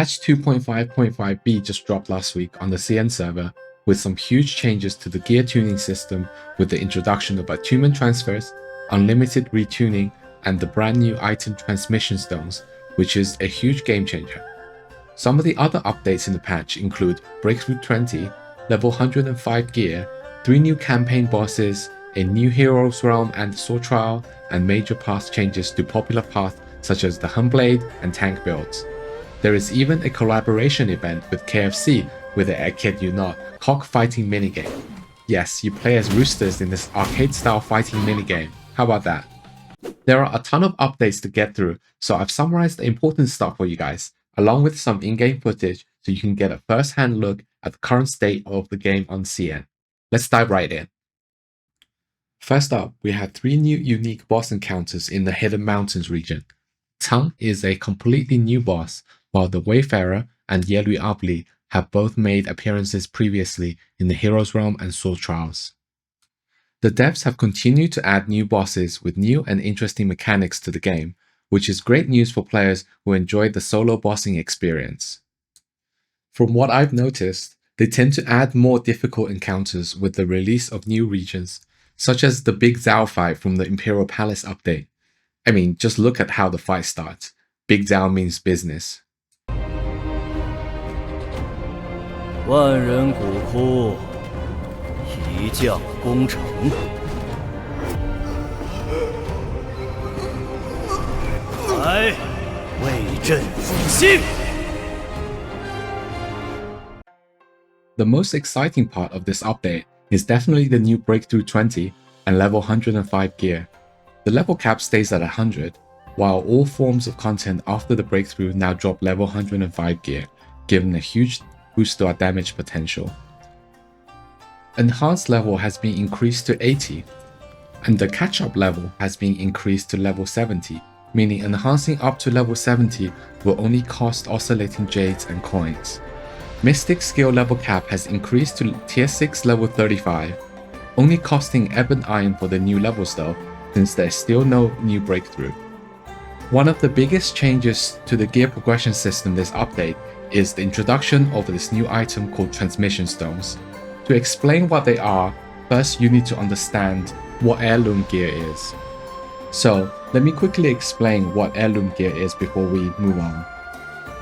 Patch 2.5.5b just dropped last week on the CN server with some huge changes to the gear tuning system with the introduction of attunement transfers, unlimited retuning, and the brand new item transmission stones, which is a huge game changer. Some of the other updates in the patch include Breakthrough 20, level 105 gear, 3 new campaign bosses, a new Heroes Realm and Sword Trial, and major path changes to popular paths such as the Heng Blade and Tank builds. There is even a collaboration event with KFC with a, I kid you not, cockfighting minigame. Yes, you play as roosters in this arcade-style fighting minigame. How about that? There are a ton of updates to get through, so I've summarized the important stuff for you guys, along with some in-game footage so you can get a first-hand look at the current state of the game on CN. Let's dive right in. First up, we have 3 new unique boss encounters in the Hidden Mountains region. Tang is a completely new boss, while the Wayfarer and Yelui Abli have both made appearances previously in the Heroes Realm and Sword Trials. The devs have continued to add new bosses with new and interesting mechanics to the game, which is great news for players who enjoy the solo bossing experience. From what I've noticed, they tend to add more difficult encounters with the release of new regions, such as the Big Zhao fight from the Imperial Palace update. I mean, just look at how the fight starts. Big Zhao means business. 万人古窟，一将功成。来，为朕复兴。 The most exciting part of this update is definitely the new Breakthrough 20 and level 105 gear. The level cap stays at 100, while all forms of content after the breakthrough now drop level 105 gear, giving a huge boost to our damage potential. Enhanced level has been increased to 80, and the catch-up level has been increased to level 70, meaning enhancing up to level 70 will only cost oscillating jades and coins. Mystic skill level cap has increased to tier 6 level 35, only costing ebb and iron for the new levels though, since there's still no new breakthrough. One of the biggest changes to the gear progression system this update is the introduction of this new item called transmission stones. To explain what they are, first you need to understand what heirloom gear is. So let me quickly explain what heirloom gear is before we move on.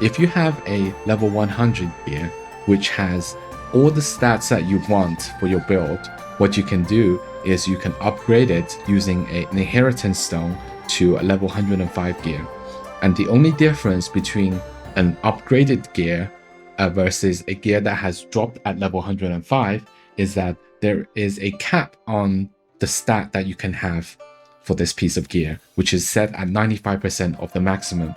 If you have a level 100 gear, which has all the stats that you want for your build, what you can do is you can upgrade it using an inheritance stone to a level 105 gear. And the only difference between an upgraded gear versus a gear that has dropped at level 105 is that there is a cap on the stat that you can have for this piece of gear, which is set at 95% of the maximum.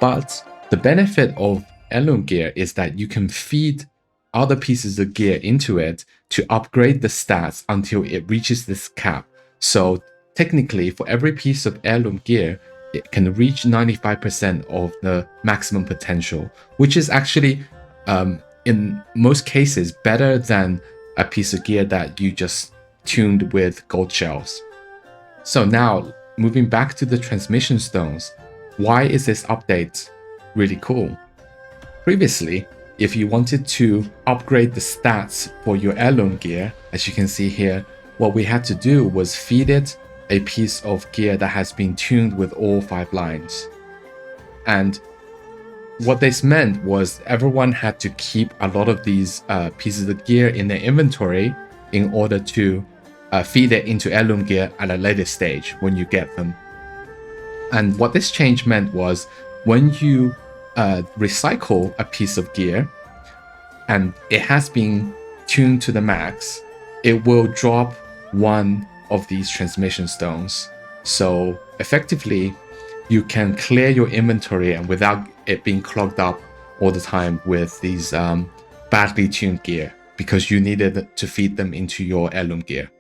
But the benefit of heirloom gear is that you can feed other pieces of gear into it to upgrade the stats until it reaches this cap. So technically, for every piece of heirloom gear, it can reach 95% of the maximum potential, which is actually, in most cases, better than a piece of gear that you just tuned with gold shells. So now, moving back to the transmission stones, why is this update really cool? Previously, if you wanted to upgrade the stats for your heirloom gear, as you can see here, what we had to do was feed it a piece of gear that has been tuned with all 5 lines. And what this meant was everyone had to keep a lot of these pieces of gear in their inventory in order to feed it into heirloom gear at a later stage when you get them. And what this change meant was when you recycle a piece of gear and it has been tuned to the max, it will drop one of these transmission stones. So effectively, you can clear your inventory and without it being clogged up all the time with these badly tuned gear, because you needed to feed them into your heirloom gear.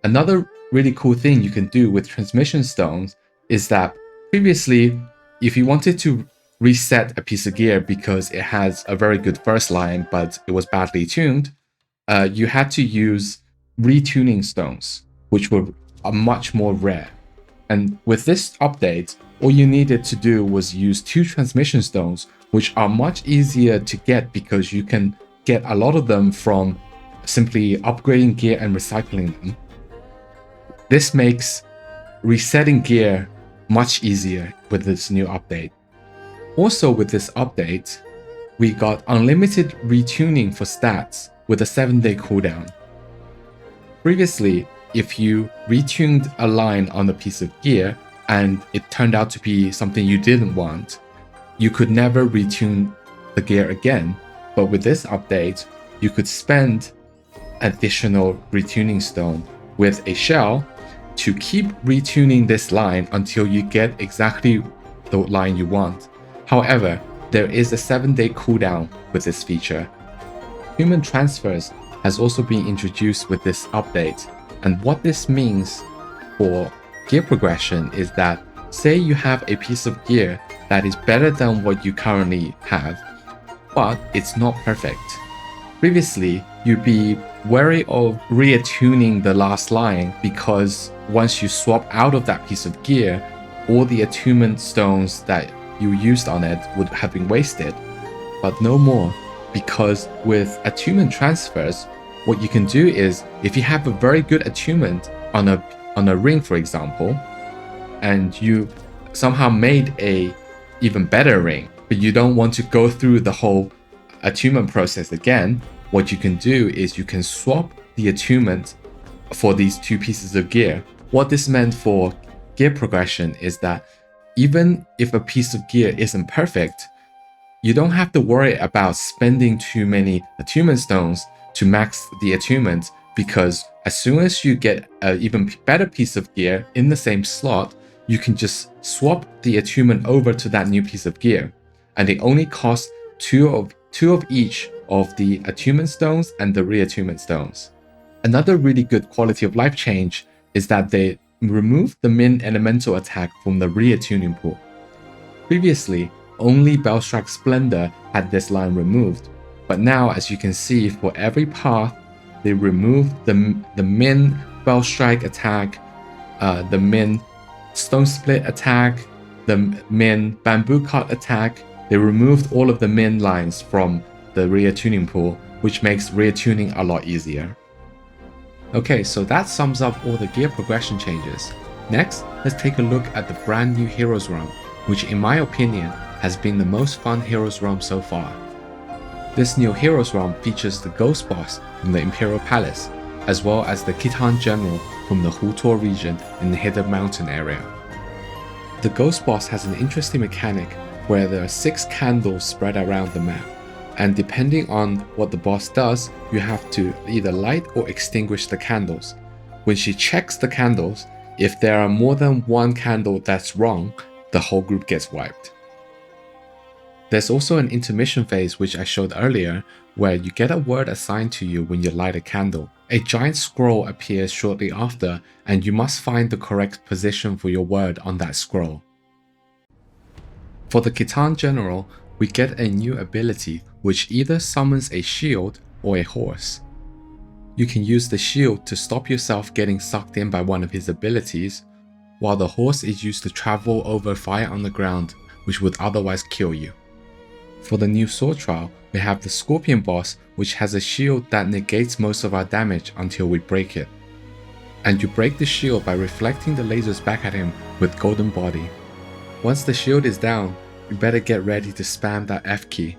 Another really cool thing you can do with transmission stones is that previously, if you wanted to reset a piece of gear because it has a very good first line but it was badly tuned, you had to use retuning stones, which were much more rare. And with this update, all you needed to do was use 2 transmission stones which are much easier to get because you can get a lot of them from simply upgrading gear and recycling them. This makes resetting gear much easier with this new update. Also with this update, we got unlimited retuning for stats with a 7-day cooldown. Previously, if you retuned a line on a piece of gear and it turned out to be something you didn't want, you could never retune the gear again. But with this update, you could spend additional retuning stone with a shell to keep retuning this line until you get exactly the line you want. However, there is a 7-day cooldown with this feature. Human transfers has also been introduced with this update, and what this means for gear progression is that, say you have a piece of gear that is better than what you currently have, but it's not perfect. Previously, you'd be wary of reattuning the last line because once you swap out of that piece of gear, all the attunement stones that you used on it would have been wasted. But no more, because with attunement transfers, what you can do is, if you have a very good attunement on a ring, for example, and you somehow made a even better ring, but you don't want to go through the whole attunement process again, what you can do is you can swap the attunement for these two pieces of gear. What this meant for gear progression is that even if a piece of gear isn't perfect, you don't have to worry about spending too many attunement stones to max the attunement, because as soon as you get an even better piece of gear in the same slot, you can just swap the attunement over to that new piece of gear, and it only costs two of each of the attunement stones and the reattunement stones. Another really good quality of life change is that they removed the min elemental attack from the reattuning pool. Previously, only Bellstrike Splendor had this line removed, but now, as you can see, for every path, they removed the min Bellstrike attack, the min Stone Split attack, the min Bamboo Cut attack. They removed all of the min lines from the reattuning pool, which makes reattuning a lot easier. Okay, so that sums up all the gear progression changes. Next, let's take a look at the brand new Heroes Realm, which in my opinion has been the most fun Heroes Realm so far. This new Heroes Realm features the Ghost Boss from the Imperial Palace, as well as the Khitan General from the Hutuo region in the Hidden Mountain area. The Ghost Boss has an interesting mechanic where there are 6 candles spread around the map, and depending on what the boss does, you have to either light or extinguish the candles. When she checks the candles, if there are more than one candle that's wrong, the whole group gets wiped. There's also an intermission phase which I showed earlier, where you get a word assigned to you when you light a candle. A giant scroll appears shortly after, and you must find the correct position for your word on that scroll. For the Khitan General, we get a new ability which either summons a shield or a horse. You can use the shield to stop yourself getting sucked in by one of his abilities, while the horse is used to travel over fire on the ground, which would otherwise kill you. For the new sword trial, we have the Scorpion boss, which has a shield that negates most of our damage until we break it. And you break the shield by reflecting the lasers back at him with Golden Body. Once the shield is down, you better get ready to spam that F key.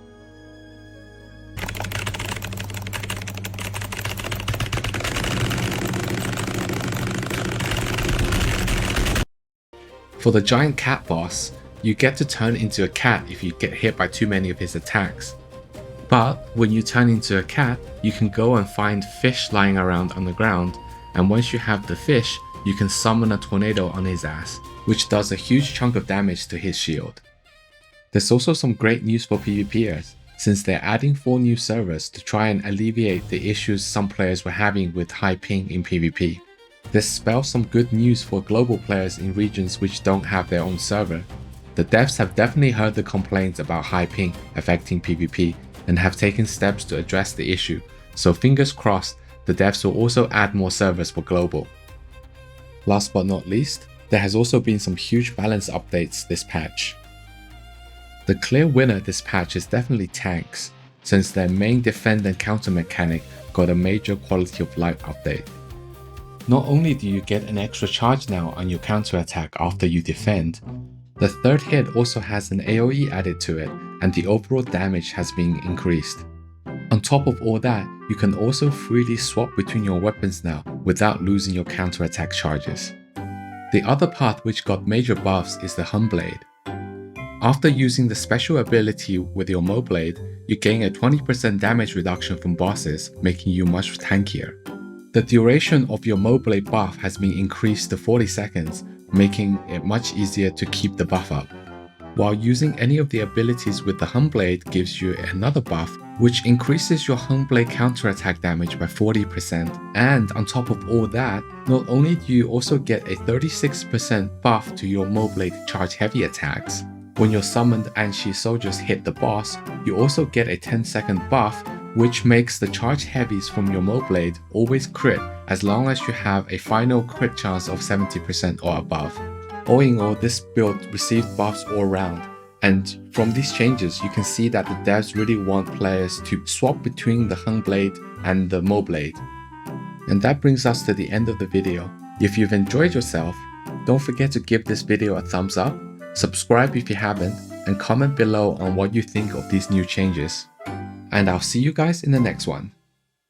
For the giant cat boss, you get to turn into a cat if you get hit by too many of his attacks. But when you turn into a cat, you can go and find fish lying around on the ground, and once you have the fish, you can summon a tornado on his ass, which does a huge chunk of damage to his shield. There's also some great news for PvPers, since they're adding 4 new servers to try and alleviate the issues some players were having with high ping in PvP. This spells some good news for global players in regions which don't have their own server. The devs have definitely heard the complaints about high ping affecting PvP and have taken steps to address the issue, so fingers crossed the devs will also add more servers for global. Last but not least, there has also been some huge balance updates this patch. The clear winner this patch is definitely tanks, since their main defend and counter mechanic got a major quality of life update. Not only do you get an extra charge now on your counter attack after you defend, the third hit also has an AoE added to it, and the overall damage has been increased. On top of all that, you can also freely swap between your weapons now without losing your counter attack charges. The other path which got major buffs is the Heng Blade. After using the special ability with your Mo Blade, you gain a 20% damage reduction from bosses, making you much tankier. The duration of your Mo Blade buff has been increased to 40 seconds, making it much easier to keep the buff up. While using any of the abilities with the Heng Blade gives you another buff, which increases your Heng Blade counterattack damage by 40%. And on top of all that, not only do you also get a 36% buff to your Mo Blade charge heavy attacks, when your summoned Anshi soldiers hit the boss, you also get a 10-second buff, which makes the charge heavies from your Mo Blade always crit as long as you have a final crit chance of 70% or above. All in all, this build received buffs all around, and from these changes you can see that the devs really want players to swap between the Heng Blade and the Mo Blade. And that brings us to the end of the video. If you've enjoyed yourself, don't forget to give this video a thumbs up, subscribe if you haven't, and comment below on what you think of these new changes. And I'll see you guys in the next one.